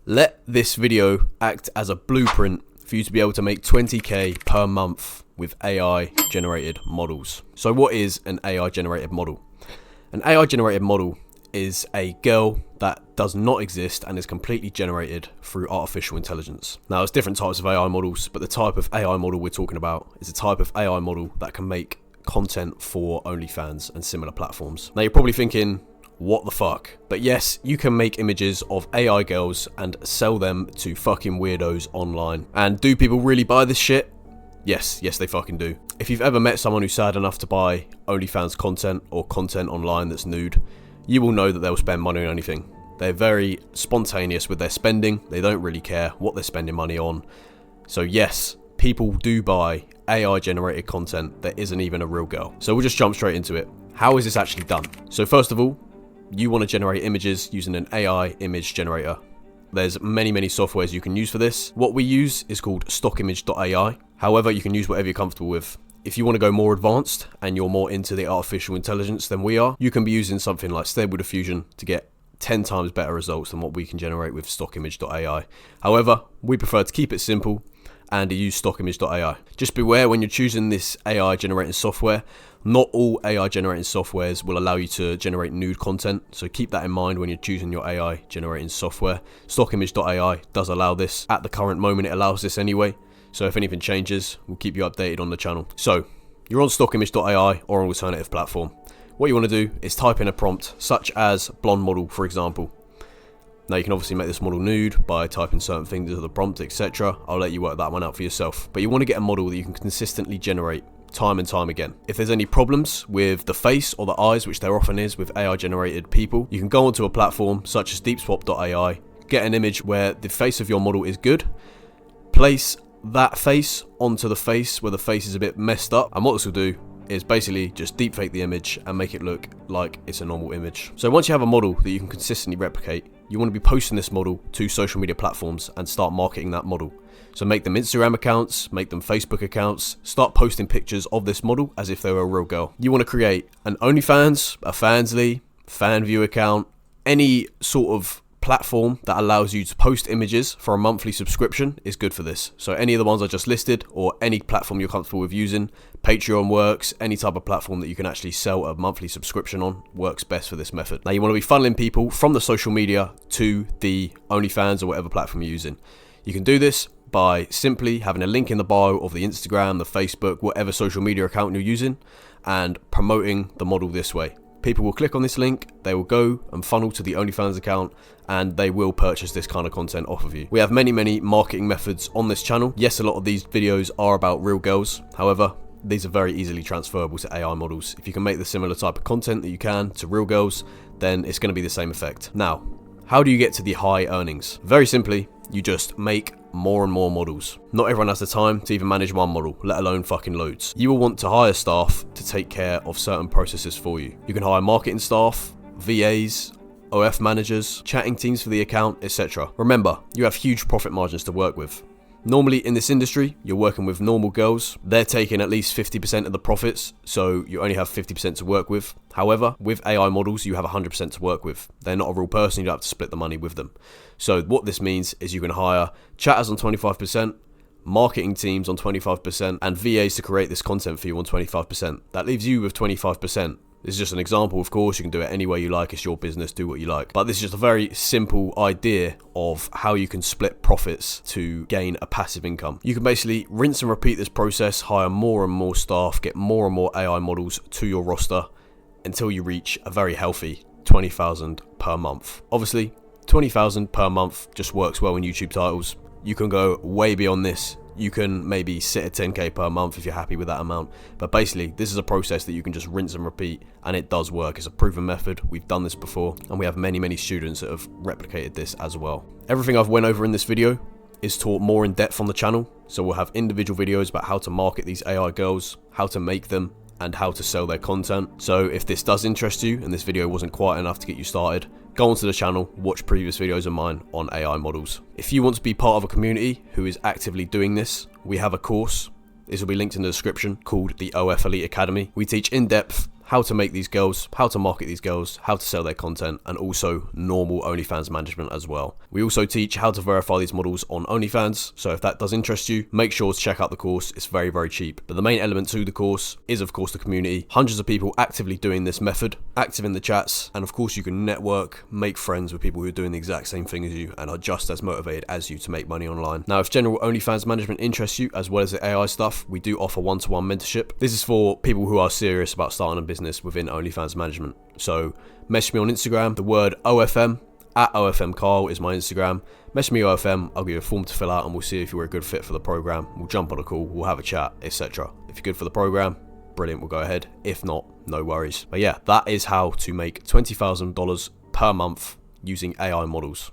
Let this video act as a blueprint for you to be able to make 20k per month with AI generated models. So what is an AI generated model? An AI generated model is a girl that does not exist and is completely generated through artificial intelligence. Now, there's different types of AI models, but the type of AI model we're talking about is a type of AI model that can make content for OnlyFans and similar platforms. Now, you're probably thinking, what the fuck? But yes, you can make images of AI girls and sell them to fucking weirdos online. And do people really buy this shit? Yes, they fucking do. If you've ever met someone who's sad enough to buy OnlyFans content or content online that's nude, you will know that they'll spend money on anything. They're very spontaneous with their spending. They don't really care what they're spending money on. So yes, people do buy AI generated content that isn't even a real girl. So we'll just jump straight into it. How is this actually done? So first of all, you want to generate images using an AI image generator. There's many softwares you can use for this. What we use is called stockimage.ai. However, you can use whatever you're comfortable with. If you want to go more advanced and you're more into the artificial intelligence than we are, you can be using something like Stable Diffusion to get 10 times better results than what we can generate with stockimage.ai. However, we prefer to keep it simple and use stockimage.ai. Just beware when you're choosing this AI generating software, not all AI generating softwares will allow you to generate nude content, so keep that in mind when you're choosing your AI generating software. Stockimage.ai does allow this. At the current moment, it allows this anyway, so if anything changes, we'll keep you updated on the channel. So, you're on stockimage.ai or an alternative platform. What you want to do is type in a prompt, such as blonde model, for example. Now, you can obviously make this model nude by typing certain things into the prompt, etc. I'll let you work that one out for yourself. But you want to get a model that you can consistently generate time and time again. If there's any problems with the face or the eyes, which there often is with AI generated people, you can go onto a platform such as deepswap.ai, get an image where the face of your model is good, place that face onto the face where the face is a bit messed up, and what this will do is basically just deepfake the image and make it look like it's a normal image. So once you have a model that you can consistently replicate, you want to be posting this model to social media platforms and start marketing that model. So make them Instagram accounts, make them Facebook accounts, start posting pictures of this model as if they were a real girl. You want to create an OnlyFans, a Fansly, FanView account, any sort of platform that allows you to post images for a monthly subscription is good for this. So any of the ones I just listed, or any platform you're comfortable with using, Patreon works, any type of platform that you can actually sell a monthly subscription on works best for this method. Now, you want to be funneling people from the social media to the OnlyFans or whatever platform you're using. You can do this by simply having a link in the bio of the Instagram, the Facebook, whatever social media account you're using, and promoting the model this way. People will click on this link, they will go and funnel to the OnlyFans account, and they will purchase this kind of content off of you. We have many marketing methods on this channel. Yes, a lot of these videos are about real girls. However, these are very easily transferable to AI models. If you can make the similar type of content that you can to real girls, then it's going to be the same effect. Now, how do you get to the high earnings? Very simply, you just make more and more models. Not everyone has the time to even manage one model, let alone fucking loads. You will want to hire staff to take care of certain processes for you. You can hire marketing staff, VAs, OF managers, chatting teams for the account, etc. Remember, you have huge profit margins to work with. Normally in this industry, you're working with normal girls. They're taking at least 50% of the profits, so you only have 50% to work with. However, with AI models, you have 100% to work with. They're not a real person, you don't have to split the money with them. So what this means is you can hire chatters on 25%, marketing teams on 25%, and VAs to create this content for you on 25%. That leaves you with 25%. This is just an example, of course. You can do it any way you like. It's your business, do what you like. But this is just a very simple idea of how you can split profits to gain a passive income. You can basically rinse and repeat this process, hire more and more staff, get more and more AI models to your roster until you reach a very healthy 20,000 per month. Obviously, 20,000 per month just works well in YouTube titles. You can go way beyond this. You can maybe sit at 10k per month if you're happy with that amount. But basically, this is a process that you can just rinse and repeat, and it does work. It's a proven method. We've done this before, and we have many students that have replicated this as well. Everything I've went over in this video is taught more in depth on the channel. So we'll have individual videos about how to market these AI girls, how to make them, and how to sell their content. So if this does interest you and this video wasn't quite enough to get you started, go onto the channel, watch previous videos of mine on AI models. If you want to be part of a community who is actively doing this, we have a course, this will be linked in the description, called the OF Elite Academy. We teach in depth how to make these girls, how to market these girls, how to sell their content, and also normal OnlyFans management as well. We also teach how to verify these models on OnlyFans, so if that does interest you, make sure to check out the course. It's very, very cheap. But the main element to the course is, of course, the community. Hundreds of people actively doing this method, active in the chats, and of course you can network, make friends with people who are doing the exact same thing as you and are just as motivated as you to make money online. Now, if general OnlyFans management interests you, as well as the AI stuff, we do offer one-to-one mentorship. This is for people who are serious about starting a business within OnlyFans management. So message me on Instagram, the word OFM, at OFMKyle is my Instagram. Message me OFM, I'll give you a form to fill out and we'll see if you were a good fit for the program. We'll jump on a call, we'll have a chat, etc. If you're good for the program, brilliant, we'll go ahead. If not, no worries. But yeah, that is how to make $20,000 per month using AI models.